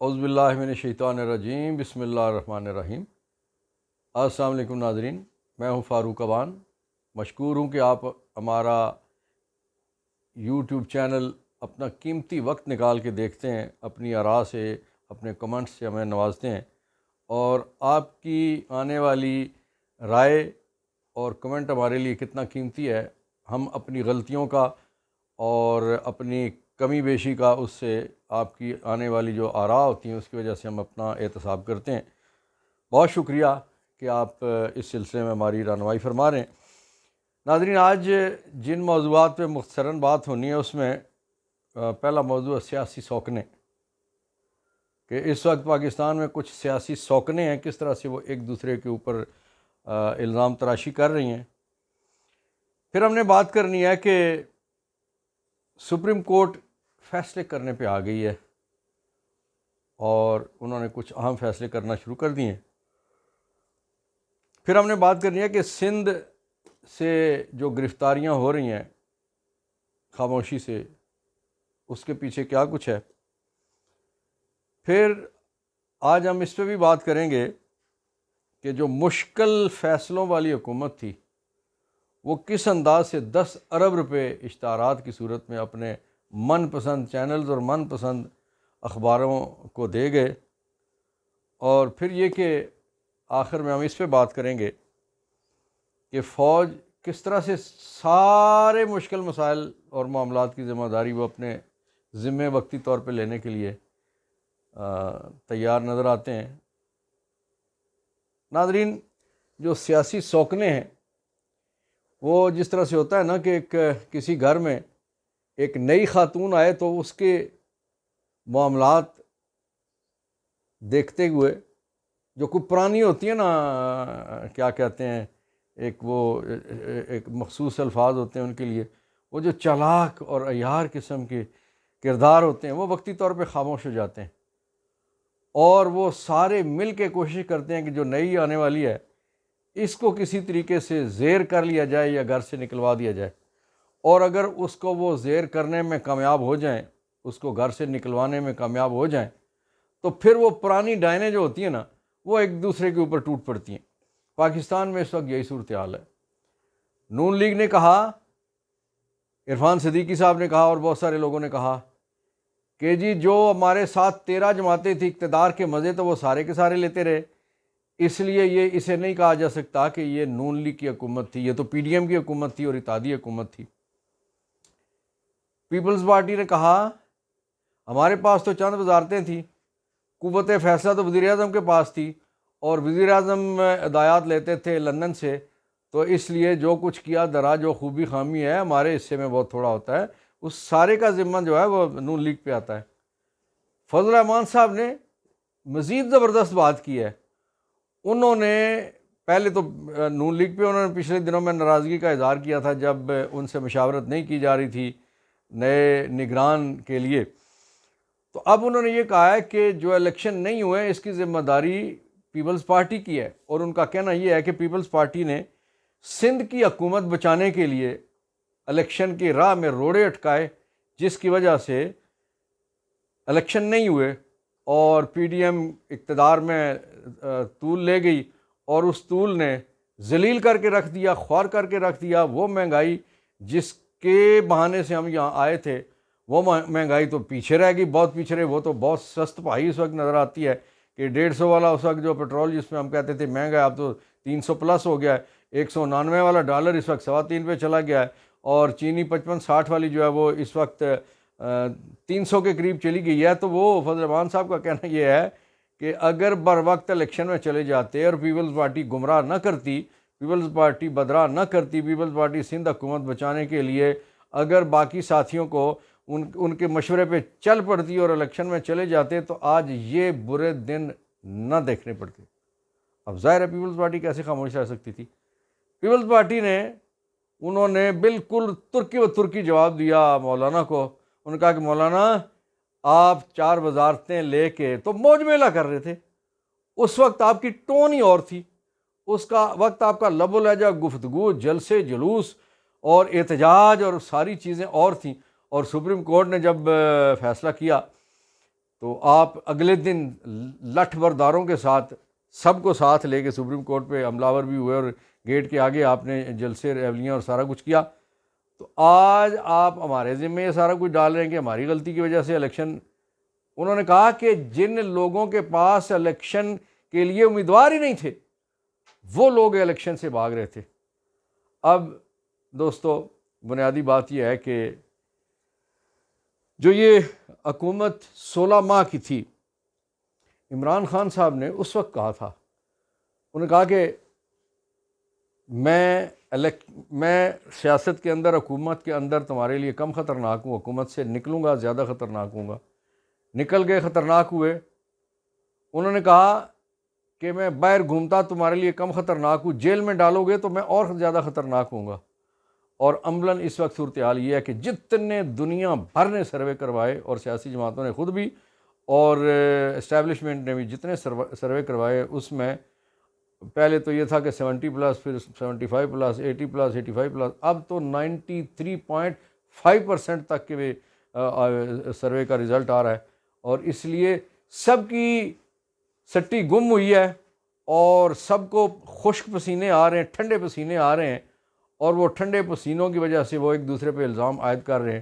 اعوذ باللہ من الشیطان الرجیم، بسم اللہ الرحمن الرحیم۔ السلام علیکم ناظرین، میں ہوں فاروق اوان۔ مشکور ہوں کہ آپ ہمارا یوٹیوب چینل اپنا قیمتی وقت نکال کے دیکھتے ہیں، اپنی آراء سے، اپنے کمنٹس سے ہمیں نوازتے ہیں، اور آپ کی آنے والی رائے اور کمنٹ ہمارے لیے کتنا قیمتی ہے۔ ہم اپنی غلطیوں کا اور اپنی کمی بیشی کا اس سے آپ کی آنے والی جو آراء ہوتی ہیں اس کی وجہ سے ہم اپنا احتساب کرتے ہیں۔ بہت شکریہ کہ آپ اس سلسلے میں ہماری رہنمائی فرما رہے ہیں۔ ناظرین، آج جن موضوعات پہ مختصراً بات ہونی ہے اس میں پہلا موضوع ہے سیاسی سوکنے، کہ اس وقت پاکستان میں کچھ سیاسی سوکنے ہیں، کس طرح سے وہ ایک دوسرے کے اوپر الزام تراشی کر رہی ہیں۔ پھر ہم نے بات کرنی ہے کہ سپریم کورٹ فیصلے کرنے پہ آ گئی ہے اور انہوں نے کچھ اہم فیصلے کرنا شروع کر دیے ہیں۔ پھر ہم نے بات کرنی ہے کہ سندھ سے جو گرفتاریاں ہو رہی ہیں خاموشی سے، اس کے پیچھے کیا کچھ ہے۔ پھر آج ہم اس پہ بھی بات کریں گے کہ جو مشکل فیصلوں والی حکومت تھی وہ کس انداز سے 10 ارب روپے اشتہارات کی صورت میں اپنے من پسند چینلز اور من پسند اخباروں کو دے گئے۔ اور پھر یہ کہ آخر میں ہم اس پہ بات کریں گے کہ فوج کس طرح سے سارے مشکل مسائل اور معاملات کی ذمہ داری وہ اپنے ذمے وقتی طور پہ لینے کے لیے تیار نظر آتے ہیں۔ ناظرین، جو سیاسی سوکنے ہیں وہ جس طرح سے ہوتا ہے نا کہ کسی گھر میں ایک نئی خاتون آئے تو اس کے معاملات دیکھتے ہوئے جو کوئی پرانی ہوتی ہے نا، کیا کہتے ہیں، ایک مخصوص الفاظ ہوتے ہیں ان کے لیے، وہ جو چالاک اور عیار قسم کے کردار ہوتے ہیں وہ وقتی طور پہ خاموش ہو جاتے ہیں، اور وہ سارے مل کے کوشش کرتے ہیں کہ جو نئی آنے والی ہے اس کو کسی طریقے سے زیر کر لیا جائے یا گھر سے نکلوا دیا جائے۔ اور اگر اس کو وہ زیر کرنے میں کامیاب ہو جائیں، اس کو گھر سے نکلوانے میں کامیاب ہو جائیں، تو پھر وہ پرانی ڈائنیں جو ہوتی ہیں نا وہ ایک دوسرے کے اوپر ٹوٹ پڑتی ہیں۔ پاکستان میں اس وقت یہی صورتحال ہے۔ نون لیگ نے کہا، عرفان صدیقی صاحب نے کہا اور بہت سارے لوگوں نے کہا کہ جی جو ہمارے ساتھ 13 جماعتیں تھیں اقتدار کے مزے تو وہ سارے کے سارے لیتے رہے، اس لیے اسے نہیں کہا جا سکتا کہ یہ نون لیگ کی حکومت تھی، یہ تو پی ڈی ایم کی حکومت تھی اور اتحادی حکومت تھی۔ پیپلز پارٹی نے کہا ہمارے پاس تو چند وزارتیں تھیں، قوت فیصلہ تو وزیر اعظم کے پاس تھی اور وزیر اعظم ہدایات لیتے تھے لندن سے، تو اس لیے جو کچھ کیا درا جو خوبی خامی ہے ہمارے حصے میں بہت تھوڑا ہوتا ہے، اس سارے کا ذمہ جو ہے وہ نون لیگ پہ آتا ہے۔ فضل الرحمان صاحب نے مزید زبردست بات کی ہے۔ انہوں نے پہلے تو نون لیگ پہ انہوں نے پچھلے دنوں میں ناراضگی کا اظہار کیا تھا جب ان سے مشاورت نہیں کی جا رہی تھی نئے نگران کے لیے، تو اب انہوں نے یہ کہا ہے کہ جو الیکشن نہیں ہوئے اس کی ذمہ داری پیپلز پارٹی کی ہے، اور ان کا کہنا یہ ہے کہ پیپلز پارٹی نے سندھ کی حکومت بچانے کے لیے الیکشن کی راہ میں روڑے اٹکائے، جس کی وجہ سے الیکشن نہیں ہوئے اور پی ڈی ایم اقتدار میں طول لے گئی، اور اس طول نے ذلیل کر کے رکھ دیا، خوار کر کے رکھ دیا۔ وہ مہنگائی جس کے بہانے سے ہم یہاں آئے تھے وہ مہنگائی تو پیچھے رہ گئی، بہت پیچھے رہے۔ وہ تو بہت سست پائی اس وقت نظر آتی ہے کہ 150 والا اس وقت جو پیٹرول جس میں ہم کہتے تھے مہنگا ہے اب تو 300 پلس ہو گیا ہے، 199 والا ڈالر اس وقت 3.25 پہ چلا گیا ہے، اور چینی 55-60 والی جو ہے وہ اس وقت 300 کے قریب چلی گئی ہے۔ تو وہ فضل الرحمان صاحب کا کہنا یہ ہے کہ اگر بر وقت الیکشن میں چلے جاتے اور پیپلز پارٹی گمراہ نہ کرتی، پیپلز پارٹی بدراہ نہ کرتی، پیپلز پارٹی سندھ حکومت بچانے کے لیے اگر باقی ساتھیوں کو ان کے مشورے پہ چل پڑتی اور الیکشن میں چلے جاتے تو آج یہ برے دن نہ دیکھنے پڑتے۔ اب ظاہر ہے پیپلز پارٹی کیسے خاموش رہ سکتی تھی۔ پیپلز پارٹی نے انہوں نے بالکل ترکی و ترکی جواب دیا مولانا کو۔ انہوں نے کہا کہ مولانا آپ 4 وزارتیں لے کے تو موج میلہ کر رہے تھے، اس وقت آپ کی ٹون ہی اور تھی، اس کا وقت آپ کا لب و لہجہ، گفتگو، جلسے جلوس اور احتجاج اور ساری چیزیں اور تھیں۔ اور سپریم کورٹ نے جب فیصلہ کیا تو آپ اگلے دن لٹھ برداروں کے ساتھ سب کو ساتھ لے کے سپریم کورٹ پہ حملہ بھی ہوئے اور گیٹ کے آگے آپ نے جلسے ریلیاں اور سارا کچھ کیا. تو آج آپ ہمارے ذمے یہ سارا کچھ ڈال رہے ہیں کہ ہماری غلطی کی وجہ سے الیکشن. انہوں نے کہا کہ جن لوگوں کے پاس الیکشن کے لیے امیدوار ہی نہیں تھے وہ لوگ الیکشن سے بھاگ رہے تھے. اب دوستو بنیادی بات یہ ہے کہ جو یہ حکومت 16 ماہ کی تھی، عمران خان صاحب نے اس وقت کہا تھا، انہوں نے کہا کہ میں سیاست کے اندر، حکومت کے اندر تمہارے لیے کم خطرناک ہوں، حکومت سے نکلوں گا زیادہ خطرناک ہوں گا. نکل گئے، خطرناک ہوئے. انہوں نے کہا کہ میں باہر گھومتا تمہارے لیے کم خطرناک ہوں، جیل میں ڈالو گے تو میں اور زیادہ خطرناک ہوں گا. اور عملاً اس وقت صورتحال یہ ہے کہ جتنے دنیا بھر نے سروے کروائے، اور سیاسی جماعتوں نے خود بھی اور اسٹیبلشمنٹ نے بھی جتنے سروے کروائے، اس میں پہلے تو یہ تھا کہ 70+، پھر 75+، 80+، 85+، اب تو 93.5% تک کے سروے کا رزلٹ آ رہا ہے. اور اس لیے سب کی سٹی گم ہوئی ہے اور سب کو خشک پسینے آ رہے ہیں، ٹھنڈے پسینے آ رہے ہیں، اور وہ ٹھنڈے پسینوں کی وجہ سے وہ ایک دوسرے پہ الزام عائد کر رہے ہیں.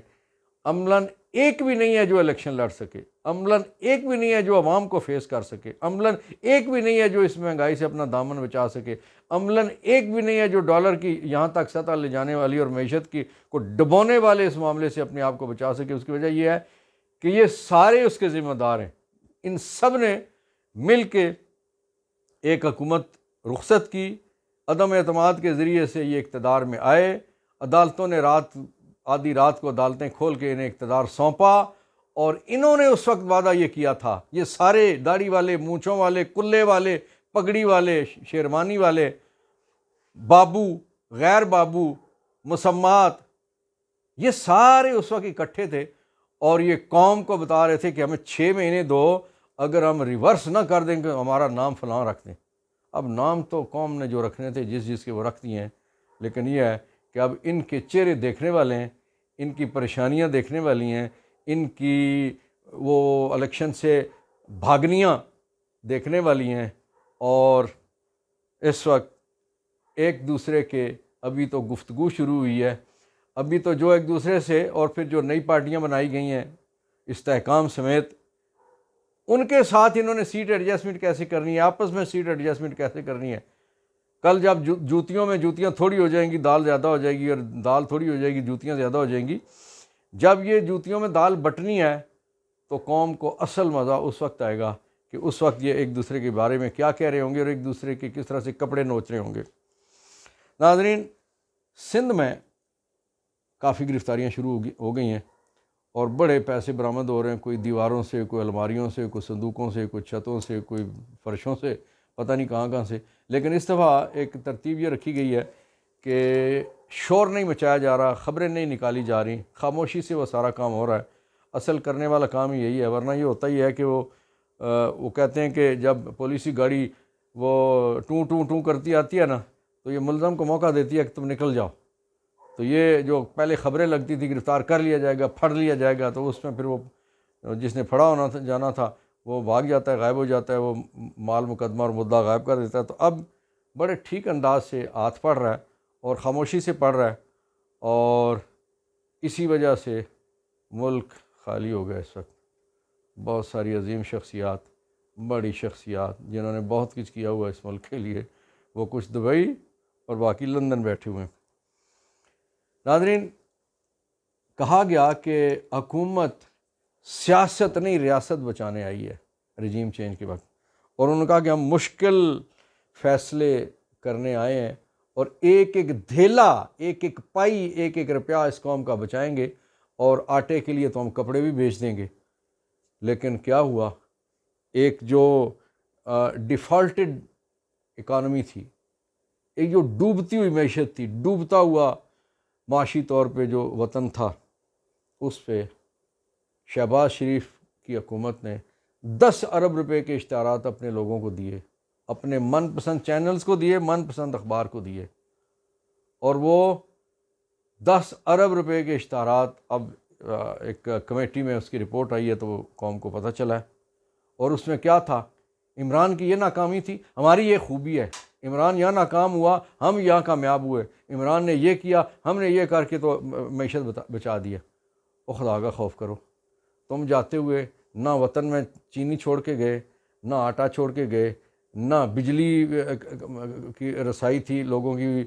عملاً ایک بھی نہیں ہے جو الیکشن لڑ سکے، عملاً ایک بھی نہیں ہے جو عوام کو فیس کر سکے، عملاً ایک بھی نہیں ہے جو اس مہنگائی سے اپنا دامن بچا سکے، عملاً ایک بھی نہیں ہے جو ڈالر کی یہاں تک سطح لے جانے والی اور معیشت کی کو ڈبونے والے اس معاملے سے اپنے آپ کو بچا سکے. اس کی وجہ یہ ہے کہ یہ سارے اس کے ذمہ دار ہیں. ان سب نے مل کے ایک حکومت رخصت کی، عدم اعتماد کے ذریعے سے یہ اقتدار میں آئے. عدالتوں نے آدھی رات کو عدالتیں کھول کے انہیں اقتدار سونپا، اور انہوں نے اس وقت وعدہ یہ کیا تھا، یہ سارے داڑھی والے، مونچھوں والے، کلے والے، پگڑی والے، شیروانی والے، بابو، غیر بابو، مسمات، یہ سارے اس وقت اکٹھے تھے اور یہ قوم کو بتا رہے تھے کہ ہمیں 6 مہینے دو، اگر ہم ریورس نہ کر دیں کہ ہمارا نام فلاں رکھ دیں. اب نام تو قوم نے جو رکھنے تھے جس کے وہ رکھ دیے ہیں، لیکن یہ ہے کہ اب ان کے چہرے دیکھنے والے ہیں، ان کی پریشانیاں دیکھنے والی ہیں، ان کی وہ الیکشن سے بھاگنیاں دیکھنے والی ہیں. اور اس وقت ایک دوسرے کے ابھی تو گفتگو شروع ہوئی ہے، ابھی تو جو ایک دوسرے سے، اور پھر جو نئی پارٹیاں بنائی گئی ہیں استحکام سمیت، ان کے ساتھ انہوں نے سیٹ ایڈجسٹمنٹ کیسے کرنی ہے، آپس میں سیٹ ایڈجسٹمنٹ کیسے کرنی ہے. کل جب جوتیوں میں جوتیاں تھوڑی ہو جائیں گی، دال زیادہ ہو جائے گی، اور دال تھوڑی ہو جائے گی، جوتیاں زیادہ ہو جائیں گی. جب یہ جوتیوں میں دال بٹنی ہے تو قوم کو اصل مزہ اس وقت آئے گا کہ اس وقت یہ ایک دوسرے کے بارے میں کیا کہہ رہے ہوں گے اور ایک دوسرے کے کس طرح سے کپڑے نوچ رہے ہوں گے. ناظرین، سندھ میں کافی گرفتاریاں شروع ہو گئی ہیں اور بڑے پیسے برآمد ہو رہے ہیں، کوئی دیواروں سے، کوئی الماریوں سے، کوئی صندوقوں سے، کوئی چھتوں سے، کوئی فرشوں سے، پتہ نہیں کہاں سے. لیکن اس دفعہ ایک ترتیب یہ رکھی گئی ہے کہ شور نہیں مچایا جا رہا، خبریں نہیں نکالی جا رہی، خاموشی سے وہ سارا کام ہو رہا ہے. اصل کرنے والا کام یہی ہے، ورنہ یہ ہوتا ہی ہے کہ وہ کہتے ہیں کہ جب پولیسی گاڑی وہ ٹوں ٹوں ٹوں کرتی آتی ہے نا، تو یہ ملزم کو موقع دیتی ہے کہ تم نکل جاؤ. تو یہ جو پہلے خبریں لگتی تھی گرفتار کر لیا جائے گا، پھڑ لیا جائے گا، تو اس میں پھر وہ جس نے پھڑا ہونا تھا، جانا تھا، وہ بھاگ جاتا ہے، غائب ہو جاتا ہے، وہ مال مقدمہ اور مدعا غائب کر دیتا ہے. تو اب بڑے ٹھیک انداز سے ہاتھ پڑھ رہا ہے اور خاموشی سے پڑھ رہا ہے، اور اسی وجہ سے ملک خالی ہو گیا. اس وقت بہت ساری عظیم شخصیات، بڑی شخصیات جنہوں نے بہت کچھ کیا ہوا اس ملک کے لیے، وہ کچھ دبئی اور باقی لندن بیٹھے ہوئے ہیں. ناظرین، کہا گیا کہ حکومت سیاست نہیں ریاست بچانے آئی ہے رجیم چینج کے وقت، اور انہوں نے کہا کہ ہم مشکل فیصلے کرنے آئے ہیں اور ایک ایک دھیلا، ایک ایک پائی، ایک ایک روپیہ اس قوم کا بچائیں گے، اور آٹے کے لیے تو ہم کپڑے بھی بیچ دیں گے. لیکن کیا ہوا؟ ایک جو ڈیفالٹڈ اکانومی تھی، ایک جو ڈوبتی ہوئی معیشت تھی، ڈوبتا ہوا معاشی طور پہ جو وطن تھا، اس پہ شہباز شریف کی حکومت نے 10 ارب روپے کے اشتہارات اپنے لوگوں کو دیے، اپنے من پسند چینلز کو دیے، من پسند اخبار کو دیے، اور وہ 10 ارب روپے کے اشتہارات اب ایک کمیٹی میں اس کی رپورٹ آئی ہے تو وہ قوم کو پتہ چلا ہے، اور اس میں کیا تھا؟ عمران کی یہ ناکامی تھی، ہماری یہ خوبی ہے، عمران یہاں ناکام ہوا، ہم یہاں کامیاب ہوئے، عمران نے یہ کیا، ہم نے یہ کر کے تو معیشت بچا دیا۔ او خدا کا خوف کرو، تم جاتے ہوئے نہ وطن میں چینی چھوڑ کے گئے، نہ آٹا چھوڑ کے گئے، نہ بجلی کی رسائی تھی لوگوں کی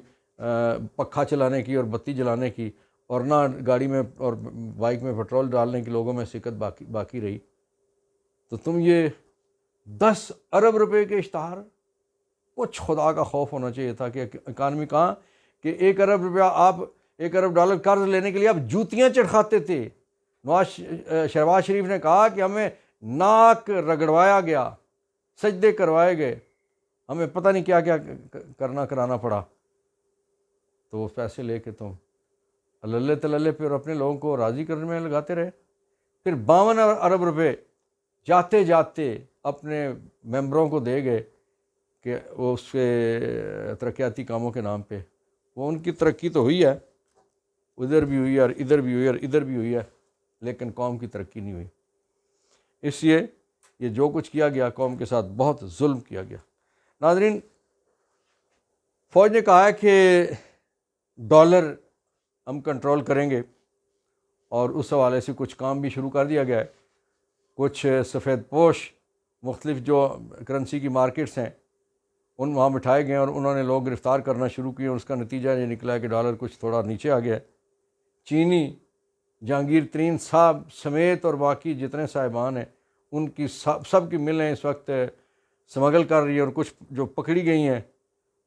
پکھا چلانے کی اور بتی جلانے کی، اور نہ گاڑی میں اور بائک میں پٹرول ڈالنے کی لوگوں میں سکت باقی رہی۔ تو تم یہ 10 ارب روپے کے اشتہار، کچھ خدا کا خوف ہونا چاہیے تھا کہ اکانومی کہاں کہ 1 ارب روپیہ آپ 1 ارب ڈالر قرض لینے کے لیے آپ جوتیاں چڑھاتے تھے۔ شہباز شریف نے کہا کہ ہمیں ناک رگڑوایا گیا، سجدے کروائے گئے، ہمیں پتہ نہیں کیا کیا کرانا پڑا، تو وہ پیسے لے کے تم اللہ تللے پہ اور اپنے لوگوں کو راضی کرنے میں لگاتے رہے۔ پھر 52 ارب روپے جاتے جاتے اپنے ممبروں کو دے گئے کہ وہ اس کے ترقیاتی کاموں کے نام پہ، وہ ان کی ترقی تو ہوئی ہے، ادھر بھی ہوئی ہے اور ادھر بھی ہوئی ہے اور ادھر بھی ہوئی ہے، لیکن قوم کی ترقی نہیں ہوئی۔ اس لیے یہ جو کچھ کیا گیا قوم کے ساتھ بہت ظلم کیا گیا۔ ناظرین، فوج نے کہا ہے کہ ڈالر ہم کنٹرول کریں گے، اور اس حوالے سے کچھ کام بھی شروع کر دیا گیا ہے۔ کچھ سفید پوش مختلف جو کرنسی کی مارکیٹس ہیں ان وہاں بٹھائے گئے، اور انہوں نے لوگ گرفتار کرنا شروع کیے، اور اس کا نتیجہ یہ نکلا ہے کہ ڈالر کچھ تھوڑا نیچے آ گیا ہے۔ چینی جہانگیر ترین صاحب سمیت اور باقی جتنے صاحبان ہیں ان کی سب کی ملیں اس وقت سمگل کر رہی ہے، اور کچھ جو پکڑی گئی ہیں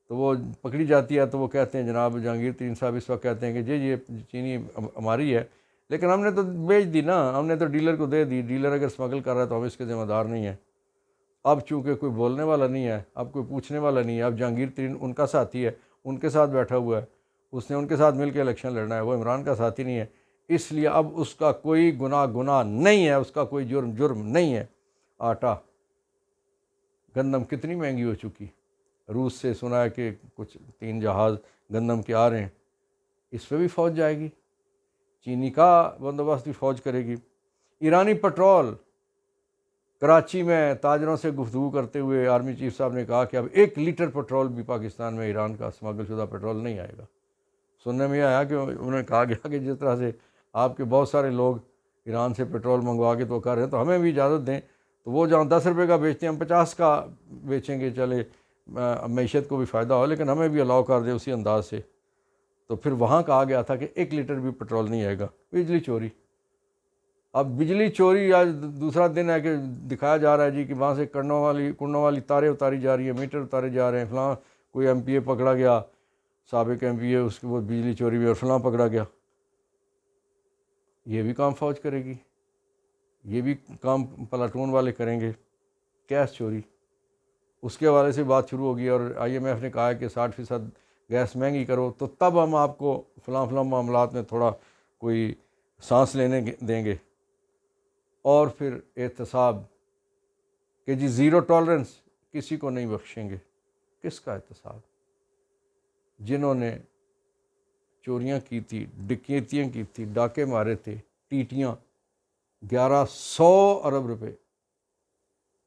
تو وہ پکڑی جاتی ہے تو وہ کہتے ہیں، جناب جہانگیر ترین صاحب اس وقت کہتے ہیں کہ جی یہ چینی ہماری ہے، لیکن ہم نے تو بیچ دی نا، ہم نے تو ڈیلر کو دے دی، ڈیلر اگر سمگل کر رہا ہے تو ہم اس کے ذمہ دار نہیں ہیں۔ اب چونکہ کوئی بولنے والا نہیں ہے، اب کوئی پوچھنے والا نہیں ہے، اب جہانگیر ترین ان کا ساتھی ہے، ان کے ساتھ بیٹھا ہوا ہے، اس نے ان کے ساتھ مل کے الیکشن لڑنا ہے، وہ عمران کا ساتھی نہیں ہے، اس لیے اب اس کا کوئی گناہ نہیں ہے، اس کا کوئی جرم نہیں ہے۔ آٹا گندم کتنی مہنگی ہو چکی، روس سے سنا ہے کہ کچھ 3 جہاز گندم کے آ رہے ہیں، اس پہ بھی فوج جائے گی، چینی کا بندوبست بھی فوج کرے گی۔ ایرانی پٹرول، کراچی میں تاجروں سے گفتگو کرتے ہوئے آرمی چیف صاحب نے کہا کہ اب 1 لیٹر پٹرول بھی پاکستان میں ایران کا اسمگل شدہ پٹرول نہیں آئے گا۔ سننے میں آیا کہ انہوں نے کہا گیا کہ جس طرح سے آپ کے بہت سارے لوگ ایران سے پٹرول منگوا کے تو کر رہے ہیں، تو ہمیں بھی اجازت دیں، تو وہ جہاں 10 روپے کا بیچتے ہیں ہم 50 کا بیچیں گے، چلے معیشت کو بھی فائدہ ہو، لیکن ہمیں بھی الاؤ کر دیں اسی انداز سے۔ تو پھر وہاں کہا گیا تھا کہ 1 لیٹر بھی پٹرول نہیں آئے گا۔ بجلی چوری، اب بجلی چوری آج دوسرا دن ہے کہ دکھایا جا رہا ہے جی کہ وہاں سے کنڈوں والی تاریں اتاری جا رہی ہیں، میٹر اتارے جا رہے ہیں، فلاں کوئی ایم پی اے پکڑا گیا، سابق ایم پی اے، اس کی وہ بجلی چوری ہوئی اور فلاں پکڑا گیا۔ یہ بھی کام فوج کرے گی، یہ بھی کام پلاٹون والے کریں گے۔ گیس چوری، اس کے حوالے سے بات شروع ہوگی، اور آئی ایم ایف نے کہا ہے کہ 60% گیس مہنگی کرو تو تب ہم آپ کو فلاں معاملات میں تھوڑا کوئی سانس لینے دیں گے۔ اور پھر احتساب کہ جی 0 ٹالرنس، کسی کو نہیں بخشیں گے۔ کس کا احتساب؟ جنہوں نے چوریاں کی تھی، ڈکیتیاں کی تھی، ڈاکے مارے تھے، ٹیٹیاں، 1100 ارب روپے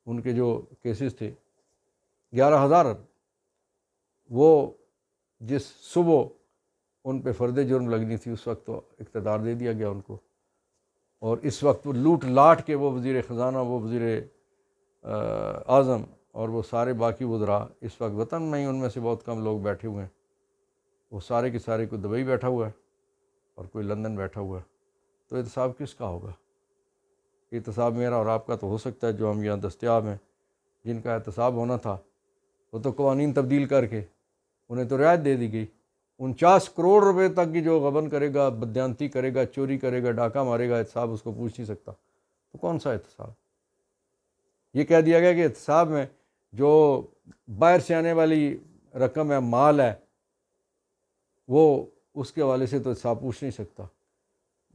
ان کے جو کیسز تھے، 11,000 ارب، وہ جس صبح ان پہ فرد جرم لگنی تھی اس وقت تو اقتدار دے دیا گیا ان کو، اور اس وقت وہ لوٹ لاٹ کے وہ وزیر خزانہ، وہ وزیر اعظم اور وہ سارے باقی وزراء اس وقت وطن میں ہی ان میں سے بہت کم لوگ بیٹھے ہوئے ہیں، وہ سارے کے سارے، کوئی دبئی بیٹھا ہوا ہے اور کوئی لندن بیٹھا ہوا ہے۔ تو احتساب کس کا ہوگا؟ احتساب میرا اور آپ کا تو ہو سکتا ہے جو ہم یہاں دستیاب ہیں، جن کا احتساب ہونا تھا وہ تو قوانین تبدیل کر کے انہیں تو رعایت دے دی گئی۔ 49 کروڑ روپے تک کی جو غبن کرے گا، بددیانتی کرے گا، چوری کرے گا، ڈاکہ مارے گا، احتساب اس کو پوچھ نہیں سکتا۔ تو کون سا احتساب؟ یہ کہہ دیا گیا کہ احتساب میں جو باہر سے آنے والی رقم ہے، مال ہے، وہ اس کے حوالے سے تو احتساب پوچھ نہیں سکتا۔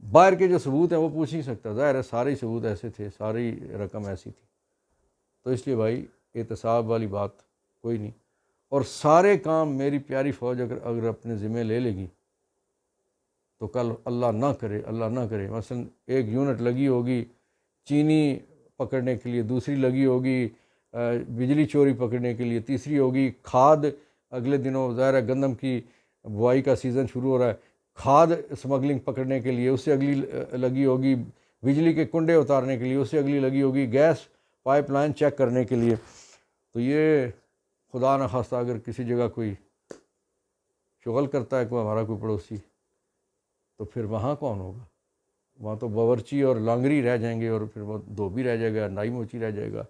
باہر کے جو ثبوت ہیں وہ پوچھ نہیں سکتا، ظاہر ہے سارے ثبوت ایسے تھے، ساری رقم ایسی تھی، تو اس لیے بھائی احتساب والی بات کوئی نہیں۔ اور سارے کام میری پیاری فوج اگر اپنے ذمہ لے لے گی تو کل اللہ نہ کرے مثلا ایک یونٹ لگی ہوگی چینی پکڑنے کے لیے، دوسری لگی ہوگی بجلی چوری پکڑنے کے لیے، تیسری ہوگی کھاد، اگلے دنوں ظاہر ہے گندم کی بوائی کا سیزن شروع ہو رہا ہے، کھاد اسمگلنگ پکڑنے کے لیے اس سے اگلی لگی ہوگی، بجلی کے کنڈے اتارنے کے لیے اس سے اگلی لگی ہوگی، گیس پائپ لائن چیک کرنے کے لیے۔ تو یہ خدا نہ خواستہ اگر کسی جگہ کوئی شغل کرتا ہے کوئی ہمارا کوئی پڑوسی، تو پھر وہاں کون ہوگا؟ وہاں تو باورچی اور لانگری رہ جائیں گے، اور پھر وہ دھوبی رہ جائے گا، نائی موچی رہ جائے گا،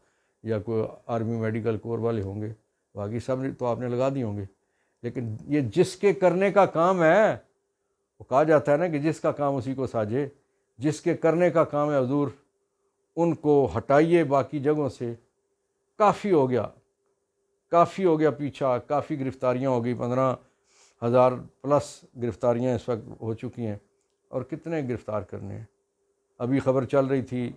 یا کوئی آرمی میڈیکل کور والے ہوں گے، باقی سب تو آپ نے لگا دی ہوں گے۔ لیکن یہ جس کے کرنے کا کام ہے، وہ کہا جاتا ہے نا کہ جس کا کام اسی کو ساجے، جس کے کرنے کا کام ہے حضور ان کو ہٹائیے باقی جگہوں سے۔ کافی ہو گیا پیچھا، کافی گرفتاریاں ہو گئی، 15,000 پلس گرفتاریاں اس وقت ہو چکی ہیں، اور کتنے گرفتار کرنے ہیں۔ ابھی خبر چل رہی تھی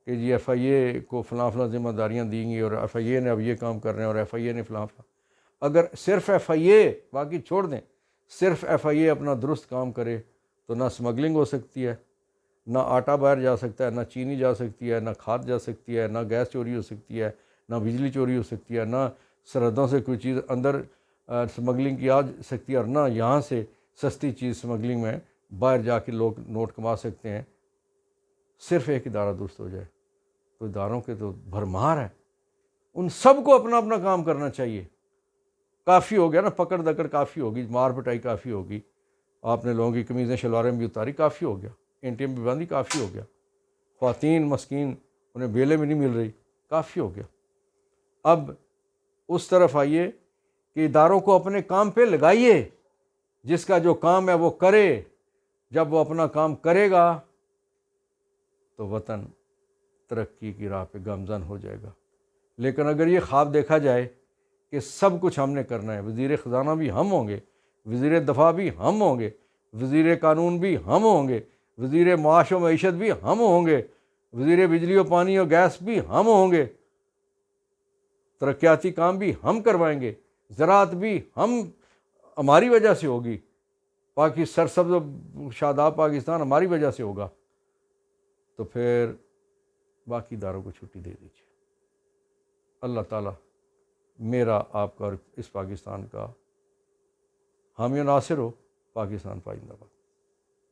کہ جی ایف آئی اے کو فلاں ذمہ داریاں دیں گی، اور ایف آئی اے نے اب یہ کام کر رہے ہیں، اور ایف آئی اے نے فلاں۔ اگر صرف ایف آئی اے، باقی چھوڑ دیں، صرف ایف آئی اے اپنا درست کام کرے تو نہ اسمگلنگ ہو سکتی ہے، نہ آٹا باہر جا سکتا ہے، نہ چینی جا سکتی ہے، نہ کھاد جا سکتی ہے، نہ گیس چوری ہو سکتی ہے، نہ بجلی چوری ہو سکتی ہے، نہ سرحدوں سے کوئی چیز اندر اسمگلنگ کی آ سکتی ہے، اور نہ یہاں سے سستی چیز اسمگلنگ میں باہر جا کے لوگ نوٹ کما سکتے ہیں۔ صرف ایک ادارہ درست ہو جائے تو اداروں کے تو بھرمار ہے، ان سب کو اپنا اپنا کام کرنا چاہیے۔ کافی ہو گیا نا، پکڑ دکڑ کافی ہوگی، مار پٹائی کافی ہوگی، آپ نے لوگوں کی قمیضیں شلواریں بھی اتاری، کافی ہو گیا، اینٹیاں بھی باندھی، کافی ہو گیا، خواتین مسکین انہیں بیلیں بھی نہیں مل رہی، کافی ہو گیا۔ اب اس طرف آئیے کہ اداروں کو اپنے کام پہ لگائیے، جس کا جو کام ہے وہ کرے۔ جب وہ اپنا کام کرے گا تو وطن ترقی کی راہ پہ گامزن ہو جائے گا۔ لیکن اگر یہ خواب دیکھا جائے کہ سب کچھ ہم نے کرنا ہے، وزیر خزانہ بھی ہم ہوں گے، وزیر دفاع بھی ہم ہوں گے، وزیر قانون بھی ہم ہوں گے، وزیر معاش و معیشت بھی ہم ہوں گے، وزیر بجلی و پانی و گیس بھی ہم ہوں گے، ترقیاتی کام بھی ہم کروائیں گے، زراعت بھی ہماری وجہ سے ہوگی، باقی سرسبز و شاداب پاکستان ہماری وجہ سے ہوگا، تو پھر باقی اداروں کو چھٹی دے دیجیے۔ اللہ تعالیٰ میرا آپ کا اور اس پاکستان کا حامی و ناصر ہو۔ پاکستان پائندہ باد۔